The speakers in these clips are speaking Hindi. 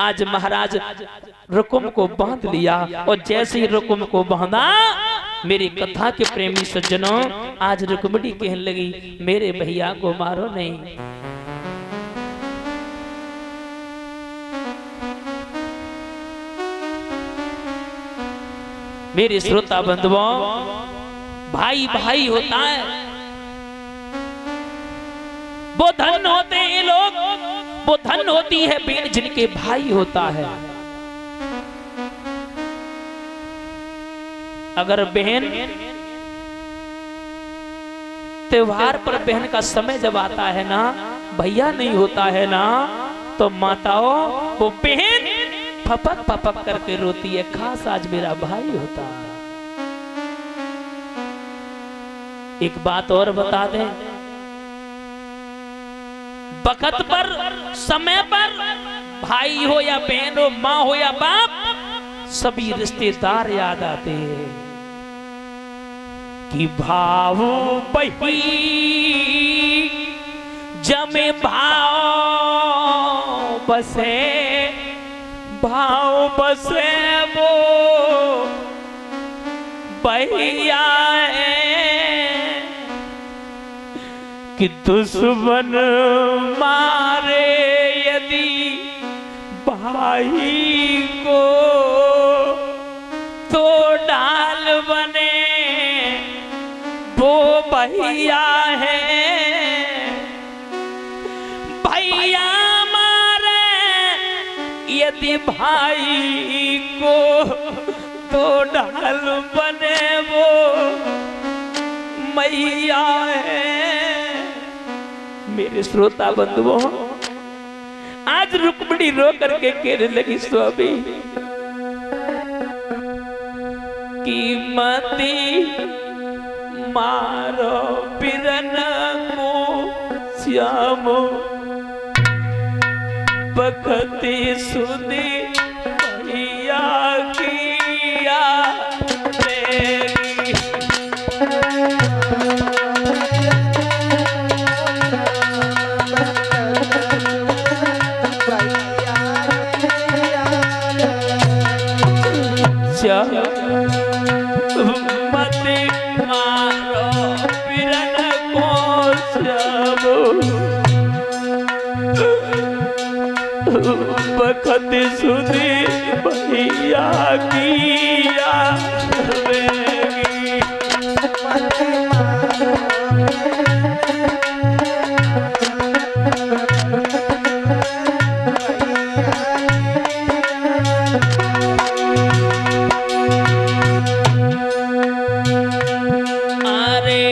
आज महाराज रुकुम को बांध लिया और जैसे ही रुकुम को बांधा, मेरी कथा के प्रेमी सज्जनों, आज रुक्मिणी कहने लगी मेरे भैया को मारो नहीं। मेरे श्रोता बंधुओं, भाई भाई होता है, वो धन होते हैं लोग, वो धन होती है बहन जिनके भाई होता है। अगर बहन त्योहार पर बहन का समय जब आता है ना, भैया नहीं होता है ना, तो माताओं वो बहन फपक फपक करके रोती है, खास आज मेरा भाई होता है। एक बात और बता दें, वक्त पर समय पर भाई हो या बहन हो, माँ हो या बाप, सभी रिश्तेदार याद आते हैं कि भाव बही जमे भाव बसे, भाव बसे वो भैया है कि दुश्मन मारे यदि भाई को तो डाल बने वो भैया है। भैया यदि भाई को तो ढाल बने वो मैया है। मेरे श्रोता बंधुओं, आज रुक्मिणी रो करके कहने लगी स्वामी कि मती मारो पिरन को श्याम बखती सुधी भैया किया तेरी। मती मारो पिरन को श्याम बखत सुधी भैया किया अरे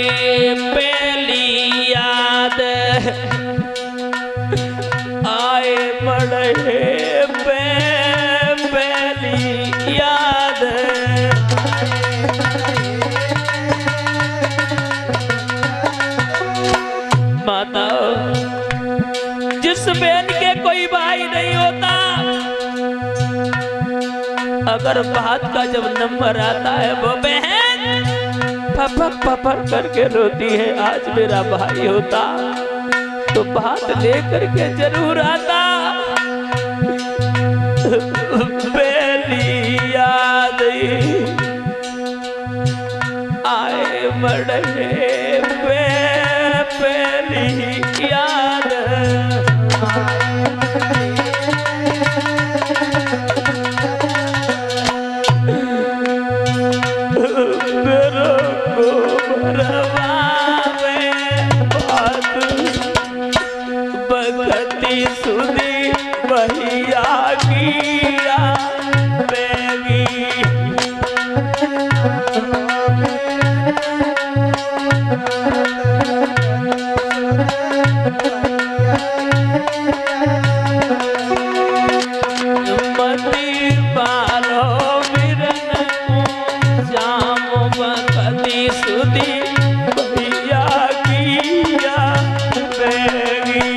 पहली याद आए बड़े याद माता, जिस बहन के कोई भाई नहीं होता, अगर बात का जब नंबर आता है वो बहन फपक फपक करके रोती है, आज मेरा भाई होता तो बात लेकर के जरूर आता। पहली याद आए बड़े पहली याद मेरे को भरवावे बात बखती सुधी भैया किया बेगी। मती बालो बिरन को श्याम बखती सुधी भैया किया बेगी।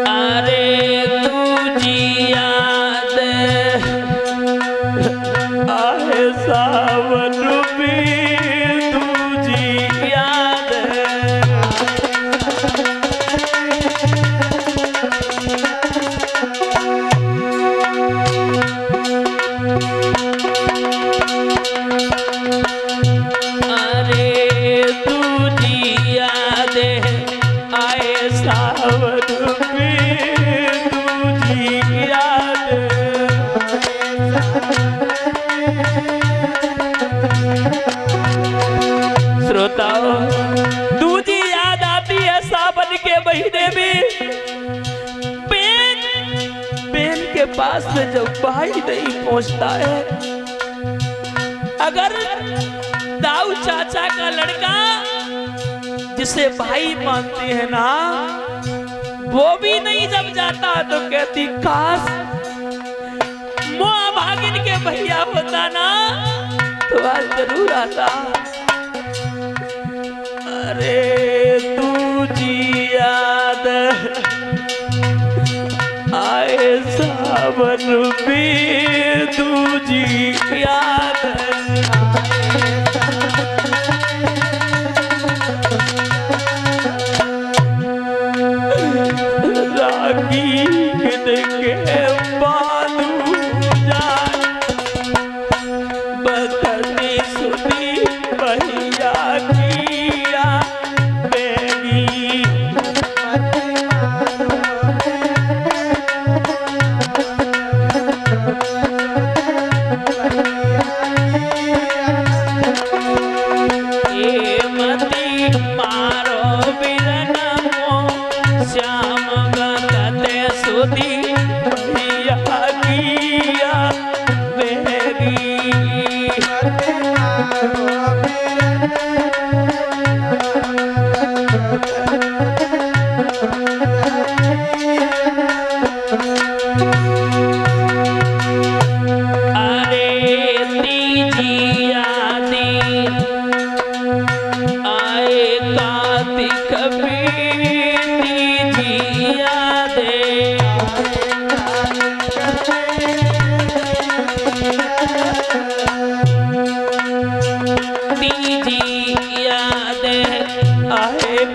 अरे तुझी याद सावन में तुझी याद अरे तुझी याद आए सावन में तुझी याद श्रोताओ दूजी याद आती है सावन के महीने में पेन के पास में जब भाई नहीं पहुंचता है अगर दाऊ चाचा का लड़का जिसे भाई मानते हैं ना वो भी नहीं जब जाता तो कहती काश मोआ भागिन के भैया होता ना तो आज जरूर आता अरे तुझी याद आए सावन में तुझी याद रागी के बालू जान बदली सुनी भैया किया बेगी ये मती मारो बिरन मो श्याम गते सुधी भैया किया बेगी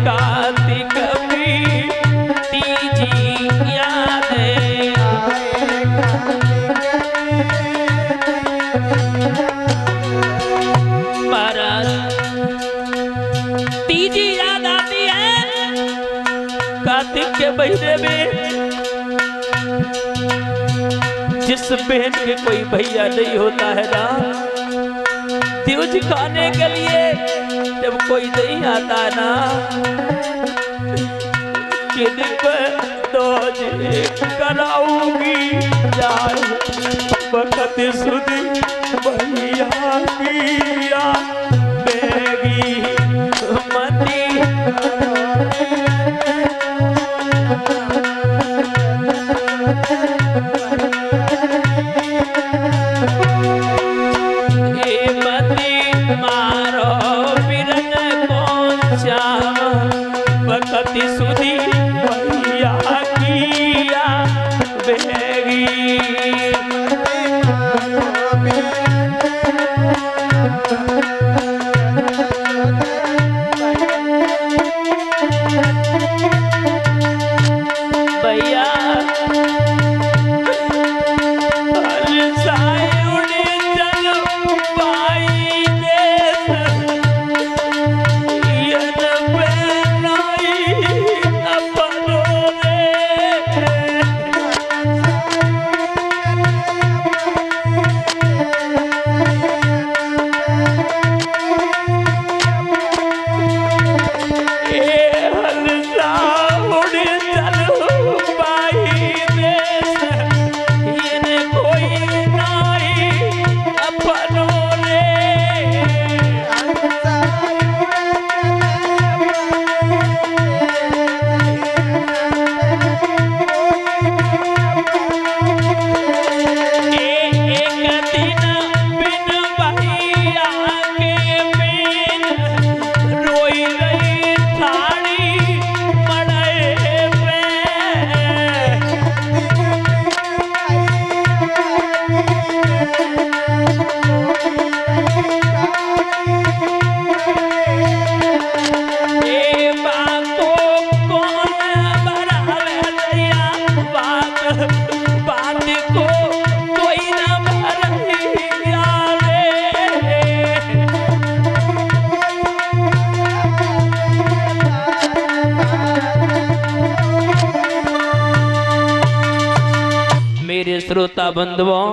कार्तिक भी तीजी याद तीजी याद आती है कार्तिक के महीने में जिस बहन के कोई भैया नहीं होता है ना त्योज खाने के लिए जब कोई नहीं आता ना कराऊंगी जाए वक्त सुधी भैया किया बेगी मती मारो बिरन को श्याम वक्त सुधी भैया किया बेगी श्रोता बंधुओं,